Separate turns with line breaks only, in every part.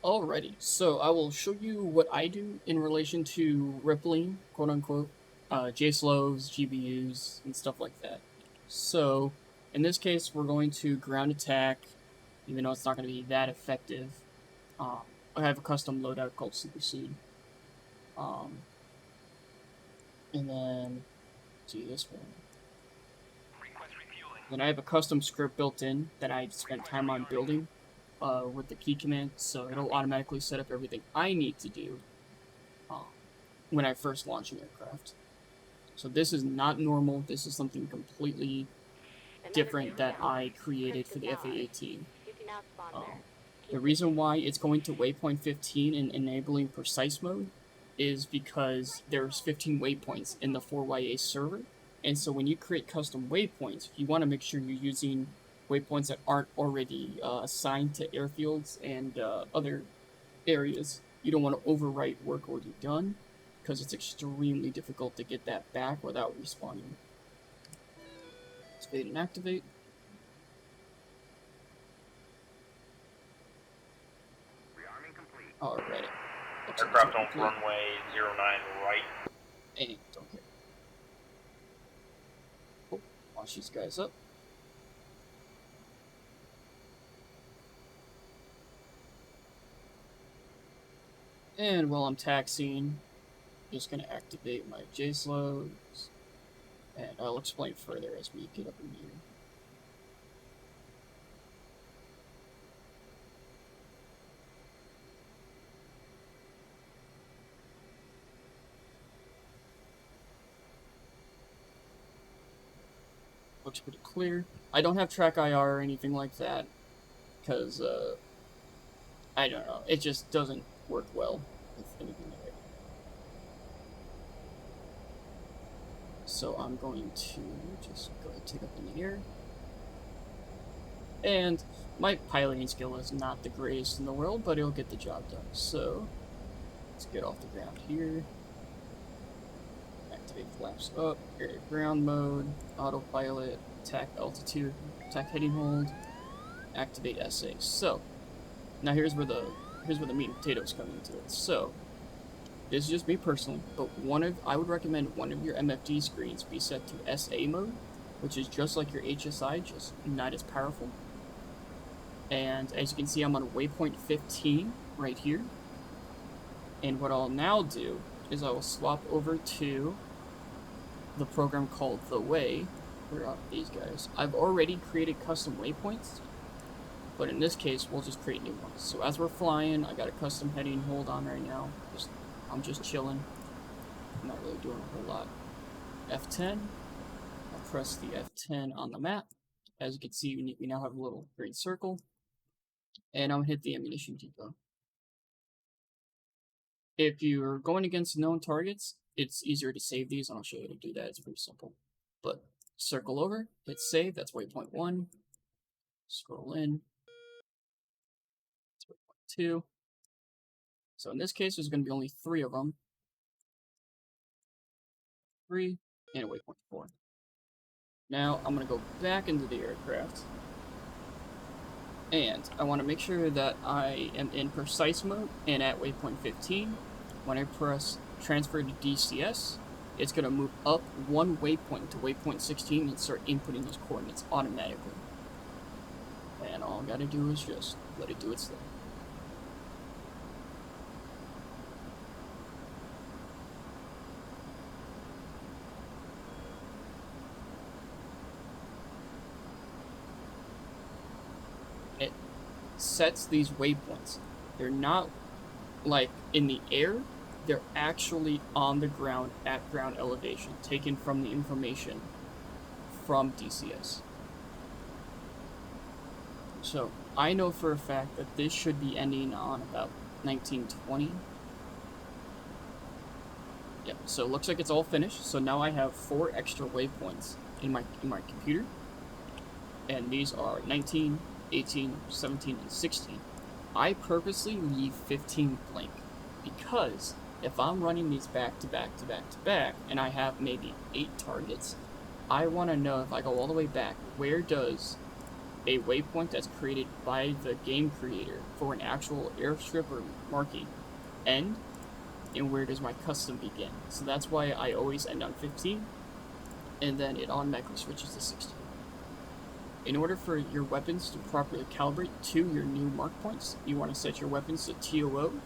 Alrighty, so I will show you what I do in relation to rippling, quote unquote, JSLOs, GBUs, and stuff like that. So, in this case, we're going to ground attack, even though it's not going to be that effective. Um, I have a custom loadout called Supersede. Um, and then, see this one. Then I have a custom script built in that I spent time on building with the key command, so it'll automatically set up everything I need to do when I first launch an aircraft. So this is not normal. This is something completely different that I created for the FA-18. The reason why it's going to waypoint 15 and enabling precise mode is because there's 15 waypoints in the 4YA server. And so when you create custom waypoints, you want to make sure you're using waypoints that aren't already assigned to airfields and other areas. You don't want to overwrite work already done, because it's extremely difficult to get that back without respawning. Let's fade and activate. Alrighty.
Aircraft on runway 09 right.
Hey, don't care. Oh, launch these guys up. And while I'm taxiing, I'm just gonna activate my JSLOs, and I'll explain further as we get up in here. Looks pretty clear. I don't have track IR or anything like that, because, I don't know, it just doesn't work well with anything like that. So I'm going to just go ahead and take up in the air. And my piloting skill is not the greatest in the world, but it'll get the job done. So let's get off the ground here. Activate flaps up, air to ground mode, autopilot, attack altitude, attack heading hold, activate SA. So now here's where the meat and potatoes come into it. So this is just me personally, but I would recommend one of your MFD screens be set to SA mode, which is just like your HSI, just not as powerful. And as you can see, I'm on waypoint 15 right here. And what I'll now do is I will swap over to the program called The Way. Where are these guys? I've already created custom waypoints, but in this case, we'll just create new ones. So as we're flying, I got a custom heading hold on right now. I'm just chilling. I'm not really doing a whole lot. F10. I'll press the F10 on the map. As you can see, we now have a little green circle. And I'm going to hit the ammunition depot. If you're going against known targets, it's easier to save these, and I'll show you how to do that. It's pretty simple. But circle over, hit save, that's waypoint 1. Scroll in. That's waypoint 2. So in this case, there's going to be only 3 of them. 3, and waypoint 4. Now, I'm going to go back into the aircraft. And I want to make sure that I am in precise mode and at waypoint 15. When I press transfer to DCS, it's going to move up 1 waypoint to waypoint 16 and start inputting those coordinates automatically. And all I got to do is just let it do its thing. It sets these waypoints. They're not like in the air, they're actually on the ground at ground elevation, taken from the information from DCS. So I know for a fact that this should be ending on about 1920. Yep, so it looks like it's all finished. So now I have 4 extra waypoints in my computer. And these are 19, 18, 17, and 16. I purposely leave 15 blank because if I'm running these back to back to back to back and I have maybe 8 targets, I want to know if I go all the way back, where does a waypoint that's created by the game creator for an actual airstrip or marking end, and where does my custom begin. So that's why I always end on 15, and then it automatically switches to 16. In order for your weapons to properly calibrate to your new mark points, you want to set your weapons to TOO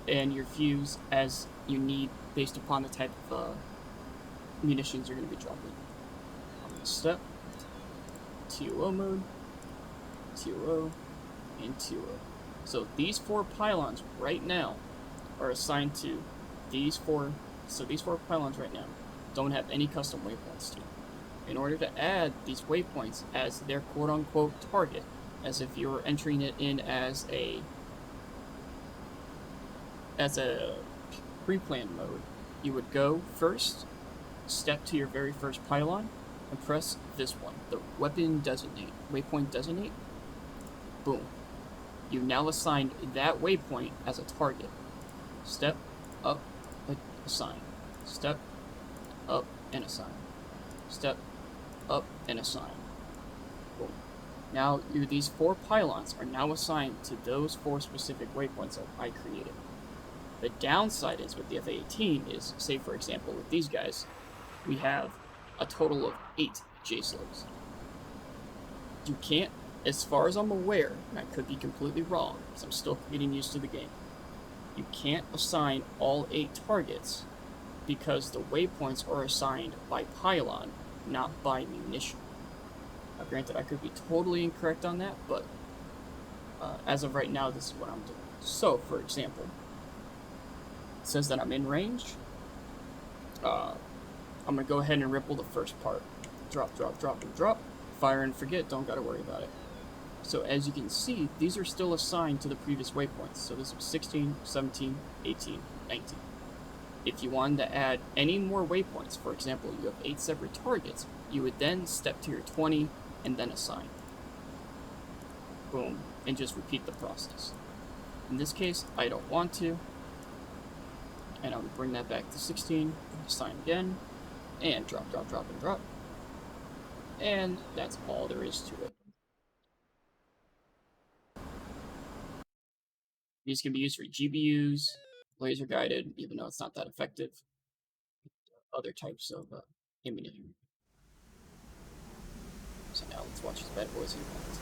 and your fuse as you need based upon the type of munitions you're going to be dropping. I'm going to step, TOO mode, TOO, and TOO. So these 4 pylons right now are assigned to these 4. So these 4 pylons right now don't have any custom waypoints to. In order to add these waypoints as their quote-unquote target, as if you were entering it in as a pre-planned mode, you would go first, step to your very first pylon, and press this one, the weapon designate, waypoint designate. Boom. You now assigned that waypoint as a target. Step, up, assign. Step, up, and assign. Step, up, and assign. Boom. Now, these 4 pylons are now assigned to those 4 specific waypoints that I created. The downside is with the FA-18 is, say for example with these guys, we have a total of 8 J-slopes. You can't, as far as I'm aware, and I could be completely wrong, because I'm still getting used to the game, you can't assign all 8 targets because the waypoints are assigned by pylon, not by munition. Now, granted, I could be totally incorrect on that, but as of right now, this is what I'm doing. So, for example, it says that I'm in range. I'm going to go ahead and ripple the first part. Drop, drop, drop, and drop. Fire and forget, don't gotta worry about it. So as you can see, these are still assigned to the previous waypoints. So this was 16, 17, 18, 19. If you wanted to add any more waypoints, for example, you have 8 separate targets, you would then step to your 20 and then assign. Boom, and just repeat the process. In this case, I don't want to, and I would bring that back to 16, assign again, and drop, drop, drop, and drop. And that's all there is to it. These can be used for GBUs, laser guided, even though it's not that effective. Other types of ammunition. So now let's watch these bad boys in front.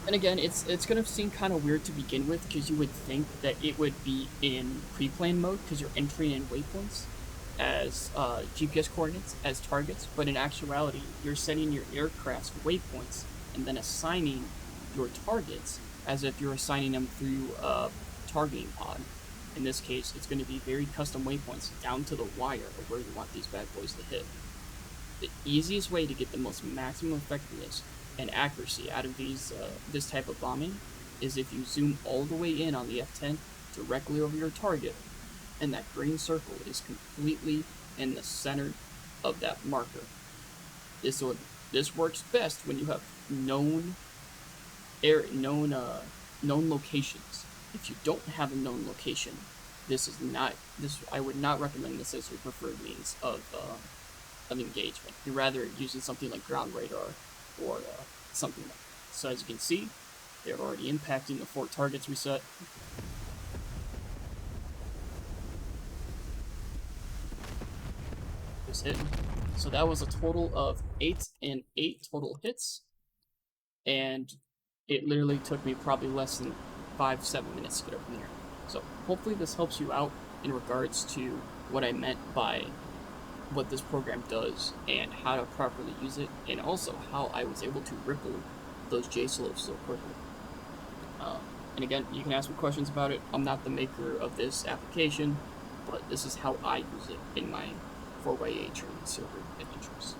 And again, it's going to seem kind of weird to begin with, because you would think that it would be in pre-plan mode, because you're entering in waypoints as GPS coordinates as targets, but in actuality, you're setting your aircraft's waypoints and then assigning your targets as if you're assigning them through a targeting pod. In this case, it's going to be very custom waypoints down to the wire of where you want these bad boys to hit. The easiest way to get the most maximum effectiveness and accuracy out of this type of bombing is if you zoom all the way in on the F10 directly over your target, and that green circle is completely in the center of that marker. This works best when you have known locations. If you don't have a known location, I would not recommend this as your preferred means of engagement. You'd rather using something like ground radar or something like that. So as you can see, they're already impacting the 4 targets we set. Just hitting. So that was a total of 8 and 8 total hits, and it literally took me probably less than 5-7 minutes to get over there. So hopefully this helps you out in regards to what I meant by what this program does and how to properly use it, and also how I was able to ripple those J-slopes so quickly. And again, you can ask me questions about it. I'm not the maker of this application, but this is how I use it in my 4x8 training server adventures.